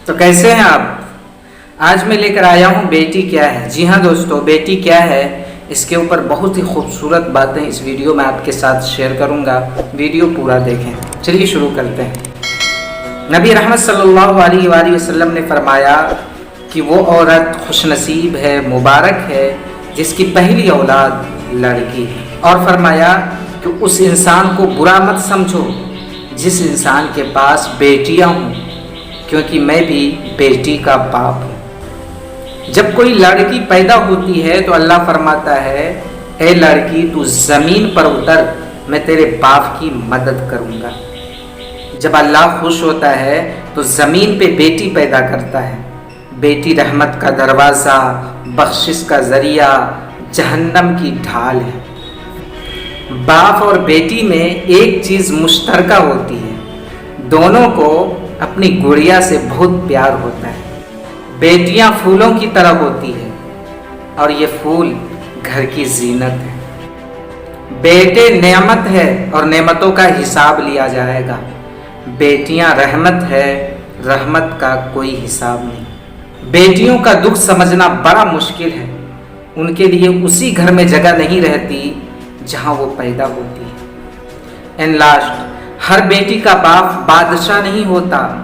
تو کیسے ہیں آپ؟ آج میں لے کر آیا ہوں بیٹی کیا ہے۔ جی ہاں دوستو، بیٹی کیا ہے، اس کے اوپر بہت ہی خوبصورت باتیں اس ویڈیو میں آپ کے ساتھ شیئر کروں گا۔ ویڈیو پورا دیکھیں۔ چلیے شروع کرتے ہیں۔ نبی رحمت صلی اللہ علیہ وآلہ وسلم نے فرمایا کہ وہ عورت خوش نصیب ہے، مبارک ہے جس کی پہلی اولاد لڑکی ہے، اور فرمایا کہ اس انسان کو برا مت سمجھو جس انسان کے پاس بیٹیاں ہوں، کیونکہ میں بھی بیٹی کا باپ ہوں۔ جب کوئی لڑکی پیدا ہوتی ہے تو اللہ فرماتا ہے، اے لڑکی تو زمین پر اتر، میں تیرے باپ کی مدد کروں گا۔ جب اللہ خوش ہوتا ہے تو زمین پہ بیٹی پیدا کرتا ہے۔ بیٹی رحمت کا دروازہ، بخشش کا ذریعہ، جہنم کی ڈھال ہے۔ باپ اور بیٹی میں ایک چیز مشترکہ ہوتی ہے، دونوں کو اپنی گڑیا سے بہت پیار ہوتا ہے۔ بیٹیاں پھولوں کی طرح ہوتی ہے اور یہ پھول گھر کی زینت ہے۔ بیٹے نعمت ہے اور نعمتوں کا حساب لیا جائے گا۔ بیٹیاں رحمت ہے، رحمت کا کوئی حساب نہیں۔ بیٹیوں کا دکھ سمجھنا بڑا مشکل ہے۔ ان کے لیے اسی گھر میں جگہ نہیں رہتی جہاں وہ پیدا ہوتی ہے۔ ان لاسٹ، ہر بیٹی کا باپ بادشاہ نہیں ہوتا،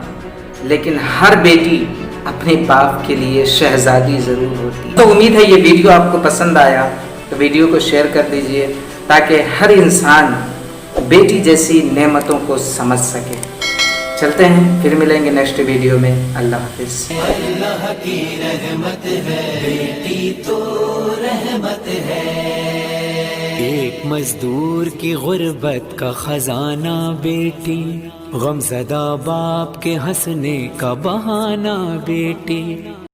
لیکن ہر بیٹی اپنے باپ کے لیے شہزادی ضرور ہوتی ہے۔ تو امید ہے یہ ویڈیو آپ کو پسند آیا، تو ویڈیو کو شیئر کر دیجئے تاکہ ہر انسان بیٹی جیسی نعمتوں کو سمجھ سکے۔ چلتے ہیں، پھر ملیں گے نیکسٹ ویڈیو میں۔ اللہ حافظ۔ اللہ کی رحمت ہے، بیٹی تو رحمت ہے۔ ایک مزدور کی غربت کا خزانہ بیٹی، غمزدہ باپ کے ہنسنے کا بہانہ بیٹی۔